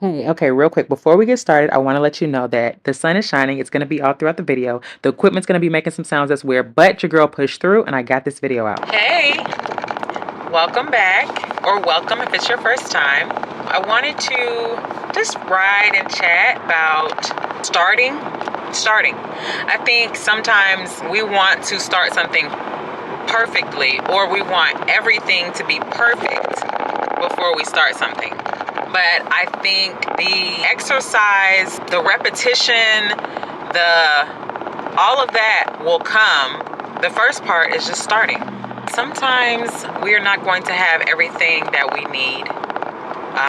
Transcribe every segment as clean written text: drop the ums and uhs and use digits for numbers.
Hey, okay, real quick, before we get started, I want to let you know that the sun is shining. It's going to be all throughout the video. The equipment's going to be making some sounds that's weird, but your girl pushed through and I got this video out. Hey, welcome back, or welcome if it's your first time. I wanted to just ride and chat about starting. I think sometimes we want to start something perfectly, or we want everything to be perfect before we start something. But I think the exercise, the repetition, all of that will come. The first part is just starting. Sometimes we are not going to have everything that we need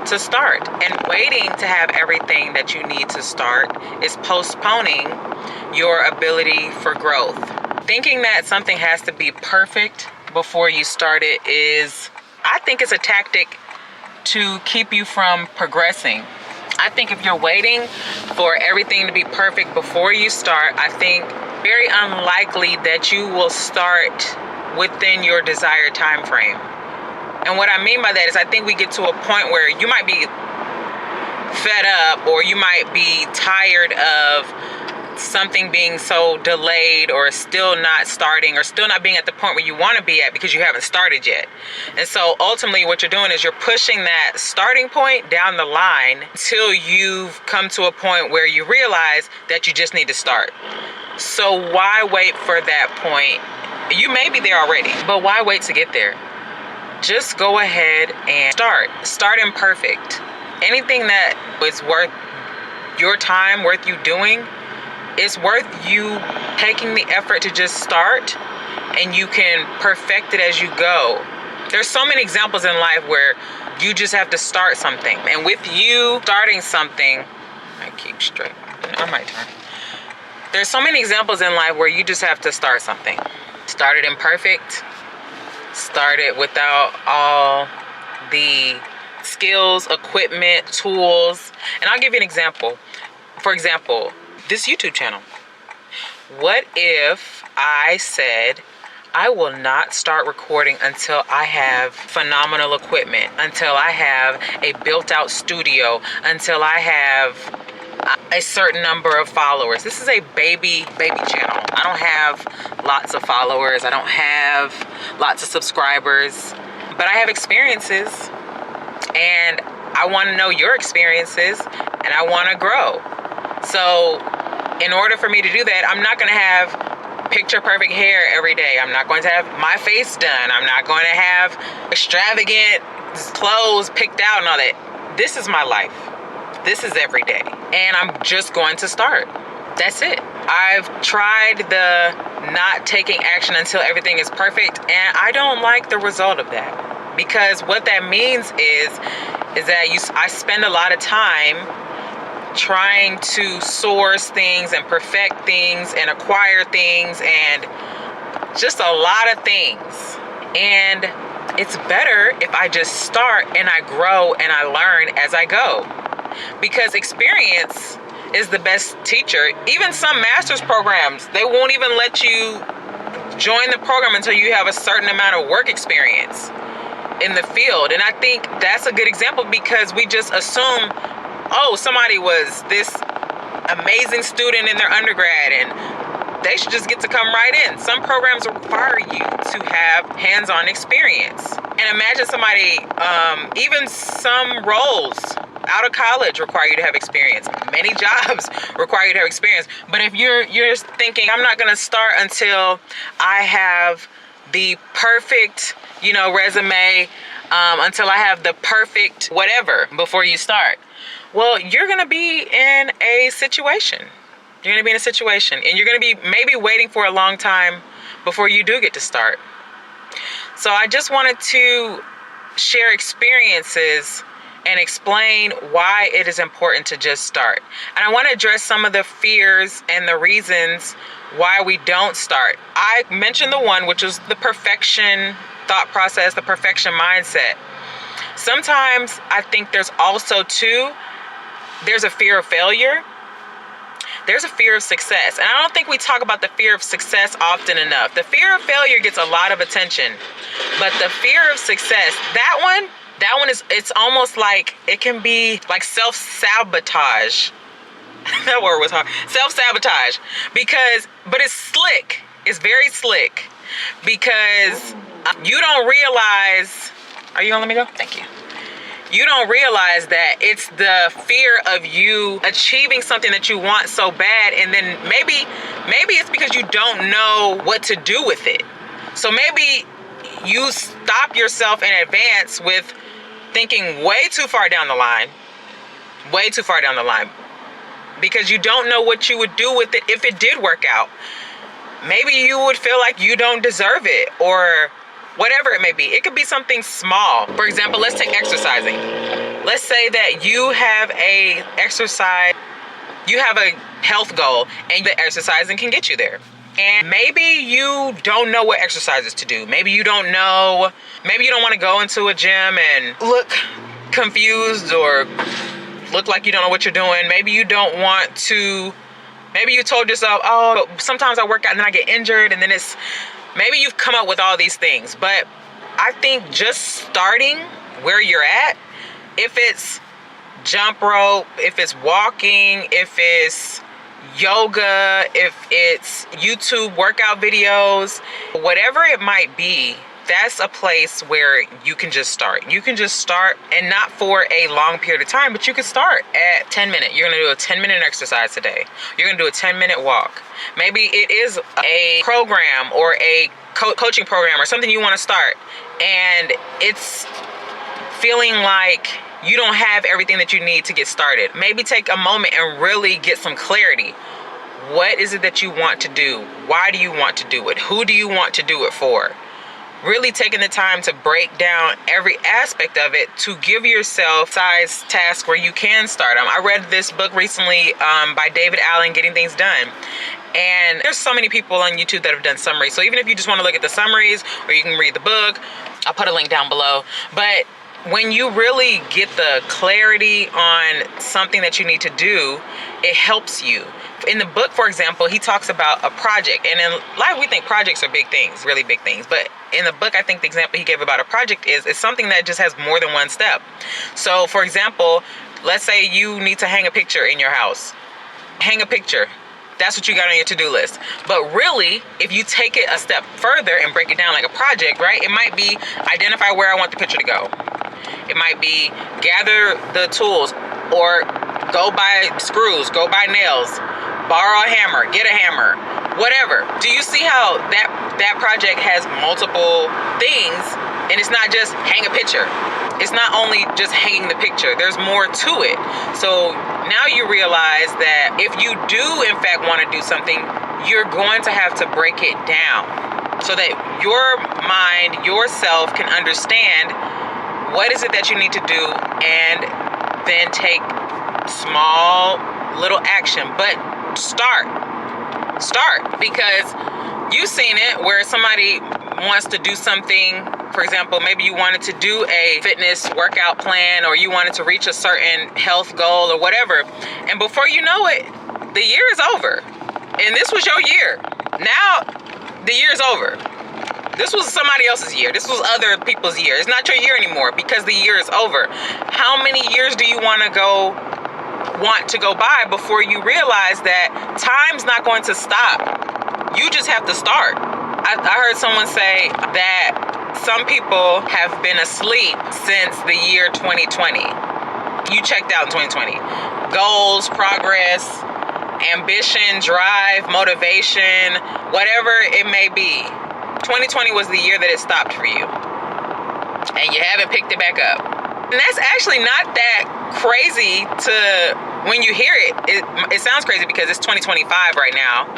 to start. And waiting to have everything that you need to start is postponing your ability for growth. Thinking that something has to be perfect before you start it I think it's a tactic to keep you from progressing. I think if you're waiting for everything to be perfect before you start, I think very unlikely that you will start within your desired time frame. And what I mean by that is I think we get to a point where you might be fed up, or you might be tired of something being so delayed, or still not starting, or still not being at the point where you want to be at because you haven't started yet. And so ultimately what you're doing is you're pushing that starting point down the line until you've come to a point where you realize that you just need to start. So why wait for that point? You may be there already, but why wait to get there? Just go ahead and start imperfect. Anything that is worth your time, worth you doing, it's worth you taking the effort to just start, and you can perfect it as you go. There's so many examples in life where you just have to start something. And with you starting something, I keep straight, I might turn. There's so many examples in life where you just have to start something. Start it imperfect, start it without all the skills, equipment, tools. And I'll give you an example. For example, this YouTube channel. What if I said I will not start recording until I have phenomenal equipment, until I have a built-out studio, until I have a certain number of followers? This is a baby channel. I don't have lots of followers. I don't have lots of subscribers, but I have experiences, and I want to know your experiences, and I want to grow. So in order for me to do that, I'm not going to have picture perfect hair every day. I'm not going to have my face done. I'm not going to have extravagant clothes picked out and all that. This is my life. This is every day. And I'm just going to start. That's it. I've tried the not taking action until everything is perfect, and I don't like the result of that. Because what that means is that I spend a lot of time trying to source things and perfect things and acquire things and just a lot of things. And it's better if I just start and I grow and I learn as I go. Because experience is the best teacher. Even some master's programs, they won't even let you join the program until you have a certain amount of work experience in the field. And I think that's a good example, because we just assume, oh, somebody was this amazing student in their undergrad and they should just get to come right in. Some programs require you to have hands-on experience. And imagine somebody, even some roles out of college require you to have experience. Many jobs require you to have experience. But if you're thinking, I'm not gonna start until I have the perfect, resume, until I have the perfect whatever before you start, well, you're going to be in a situation. You're going to be in a situation, and you're going to be maybe waiting for a long time before you do get to start. So I just wanted to share experiences and explain why it is important to just start. And I want to address some of the fears and the reasons why we don't start. I mentioned the one, which is the perfection thought process, the perfection mindset. Sometimes I think there's also there's a fear of failure. There's a fear of success. And I don't think we talk about the fear of success often enough. The fear of failure gets a lot of attention, but the fear of success, That one is, it's almost like, it can be like self-sabotage. That word was hard. Self-sabotage. Because, but it's slick. It's very slick. Because you don't realize, are you gonna let me go? Thank you. You don't realize that it's the fear of you achieving something that you want so bad, and then maybe it's because you don't know what to do with it. So maybe you stop yourself in advance with thinking way too far down the line, because you don't know what you would do with it if it did work out. Maybe you would feel like you don't deserve it, or whatever it may be. It could be something small. For example, let's take exercising. Let's say that you have a health goal, and the exercising can get you there. And maybe you don't know what exercises to do. Maybe you don't want to go into a gym and look confused or look like you don't know what you're doing. Maybe you don't want to, maybe you told yourself, oh, sometimes I work out and then I get injured, and then maybe you've come up with all these things. But I think just starting where you're at, if it's jump rope, if it's walking, if it's yoga, if it's YouTube workout videos, whatever it might be, that's a place where you can just start. You can just start, and not for a long period of time, but you can start at 10 minutes. You're gonna do a 10-minute exercise today. You're gonna do a 10-minute walk. Maybe it is a program or a coaching program or something you wanna start, and it's feeling like you don't have everything that you need to get started. Maybe take a moment and really get some clarity. What is it that you want to do? Why do you want to do it? Who do you want to do it for? Really taking the time to break down every aspect of it to give yourself size tasks where you can start them. I read this book recently by David Allen, Getting Things Done. And there's so many people on YouTube that have done summaries. So even if you just want to look at the summaries, or you can read the book, I'll put a link down below. But when you really get the clarity on something that you need to do, it helps you. In the book, for example, he talks about a project. And in life, we think projects are big things, really big things. But in the book, I think the example he gave about a project is something that just has more than one step. So, for example, let's say you need to hang a picture in your house. Hang a picture. That's what you got on your to-do list. But really, if you take it a step further and break it down like a project, right? It might be identify where I want the picture to go. It might be gather the tools, or go buy screws, go buy nails, borrow a hammer, get a hammer, whatever. Do you see how that project has multiple things, and it's not just hang a picture. It's not only just hanging the picture. There's more to it. So now you realize that if you do in fact want to do something, you're going to have to break it down so that your mind, yourself can understand what is it that you need to do, and then take small little action. But start, because you've seen it where somebody wants to do something. For example, maybe you wanted to do a fitness workout plan, or you wanted to reach a certain health goal or whatever. And before you know it, the year is over. And this was your year. Now the year is over. This was somebody else's year. This was other people's year. It's not your year anymore because the year is over. How many years do you want to go by before you realize that time's not going to stop? You just have to start. I heard someone say that some people have been asleep since the year 2020. You checked out in 2020. Goals, progress, ambition, drive, motivation, whatever it may be. 2020 was the year that it stopped for you, and you haven't picked it back up. And that's actually not that crazy when you hear it. It sounds crazy because it's 2025 right now,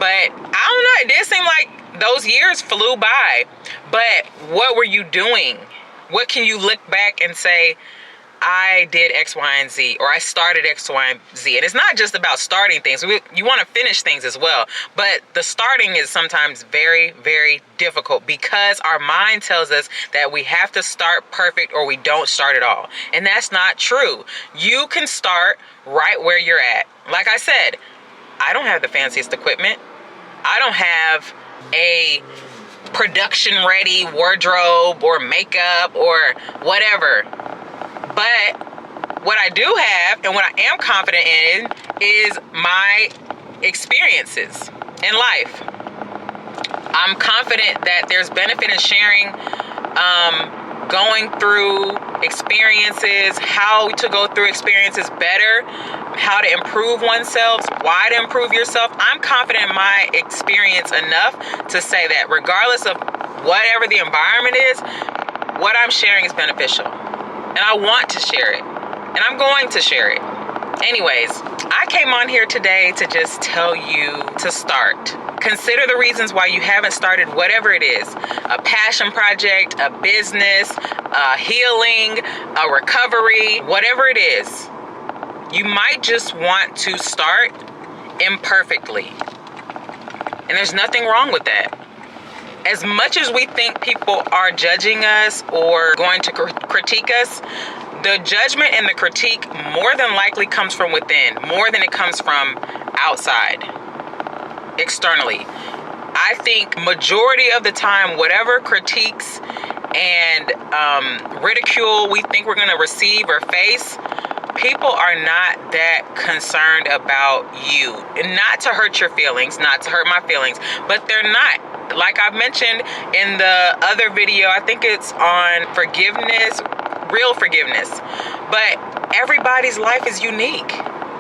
but I don't know, it did seem like those years flew by. But what were you doing? What can you look back and say, I did X, Y, and Z, or I started X, Y, and Z? And it's not just about starting things. You want to finish things as well. But the starting is sometimes very, very difficult because our mind tells us that we have to start perfect or we don't start at all. And that's not true. You can start right where you're at. Like I said, I don't have the fanciest equipment. I don't have a production ready wardrobe or makeup or whatever. But what I do have and what I am confident in is my experiences in life. I'm confident that there's benefit in sharing, going through experiences, how to go through experiences better, how to improve oneself, why to improve yourself. I'm confident in my experience enough to say that regardless of whatever the environment is, what I'm sharing is beneficial. And I want to share it. And I'm going to share it. Anyways, I came on here today to just tell you to start. Consider the reasons why you haven't started whatever it is. A passion project, a business, a healing, a recovery, whatever it is. You might just want to start imperfectly. And there's nothing wrong with that. As much as we think people are judging us or going to critique us, the judgment and the critique more than likely comes from within, more than it comes from outside, externally. I think majority of the time, whatever critiques and ridicule we think we're going to receive or face, people are not that concerned about you. And not to hurt your feelings, not to hurt my feelings, but they're not. Like I've mentioned in the other video, I think it's on forgiveness, real forgiveness. But everybody's life is unique.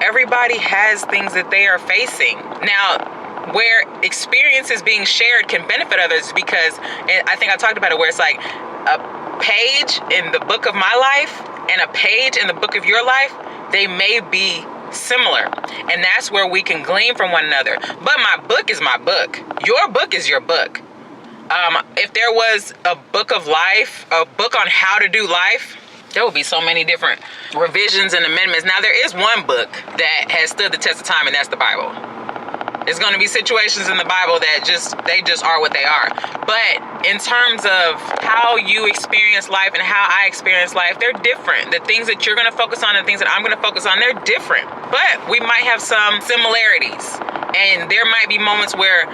Everybody has things that they are facing. Now, where experience is being shared can benefit others, because I think I talked about it, where it's like a page in the book of my life and a page in the book of your life, they may be similar, and that's where we can glean from one another. But my book is my book. Your book is your book. If there was a book of life, a book on how to do life, there would be so many different revisions and amendments. Now, there is one book that has stood the test of time, and that's the Bible. There's going to be situations in the Bible that they just are what they are. But in terms of how you experience life and how I experience life, they're different. The things that you're going to focus on and the things that I'm going to focus on, they're different. But we might have some similarities. And there might be moments where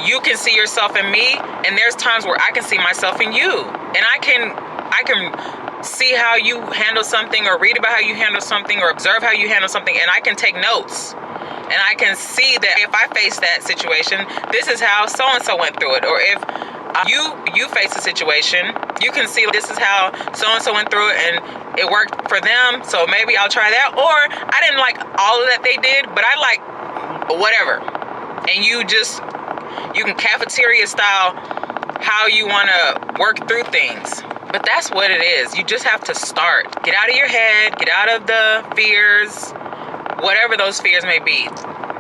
you can see yourself in me, and there's times where I can see myself in you. And I can see how you handle something, or read about how you handle something, or observe how you handle something, and I can take notes. And I can see that if I face that situation, this is how so-and-so went through it. Or if you face a situation, you can see this is how so-and-so went through it and it worked for them, so maybe I'll try that. Or I didn't like all of that they did, but I like whatever. And you can cafeteria style how you want to work through things. But that's what it is. You just have to start. Get out of your head, get out of the fears, whatever those fears may be.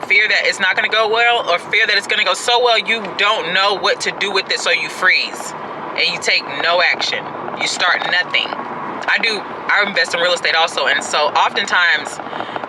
Fear that it's not going to go well, or fear that it's going to go so well you don't know what to do with it, so you freeze and you take no action. You start nothing. I invest in real estate also, and so oftentimes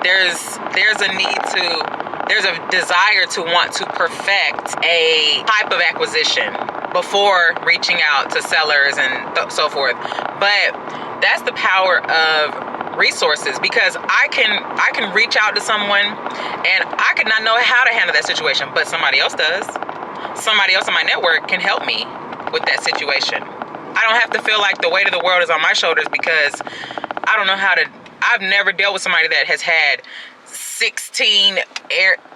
there's a desire to want to perfect a type of acquisition before reaching out to sellers and so forth. But that's the power of resources, because I can reach out to someone and I could not know how to handle that situation, but somebody else does. Somebody else in my network can help me with that situation. I don't have to feel like the weight of the world is on my shoulders, because I don't know I've never dealt with somebody that has had 16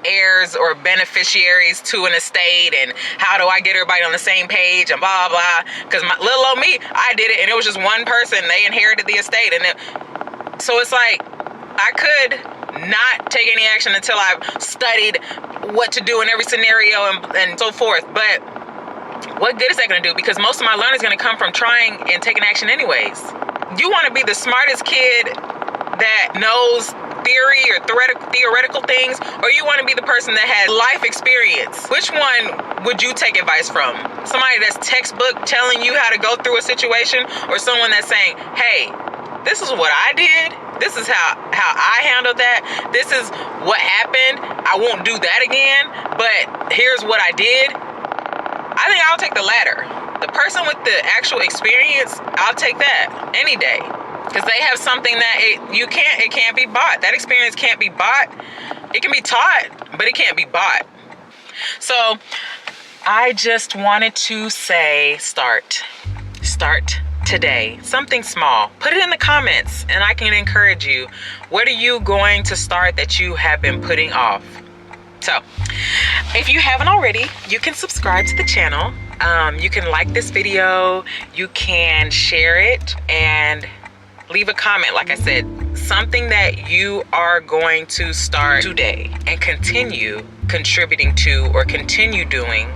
heirs or beneficiaries to an estate, and how do I get everybody on the same page and blah blah. Because little old me, I did it, and it was just one person. They inherited the estate, and so it's like I could not take any action until I've studied what to do in every scenario and so forth. But what good is that going to do? Because most of my learning is going to come from trying and taking action anyways. You want to be the smartest kid that knows theory or theoretical things, or you want to be the person that has life experience? Which one would you take advice from? Somebody that's textbook telling you how to go through a situation, or someone that's saying, hey, this is what I did, this is how I handled that, this is what happened, I won't do that again, but here's what I did? I think I'll take the latter. The person with the actual experience, I'll take that any day. Because they have something that it can't be bought. That experience can't be bought. It can be taught, but it can't be bought. So I just wanted to say start today. Something small. Put it in the comments and I can encourage you. What are you going to start that you have been putting off? So if you haven't already, you can subscribe to the channel. You can like this video, you can share it, and leave a comment. Like I said, something that you are going to start today and continue contributing to or continue doing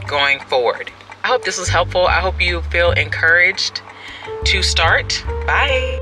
going forward. I hope this was helpful. I hope you feel encouraged to start. Bye.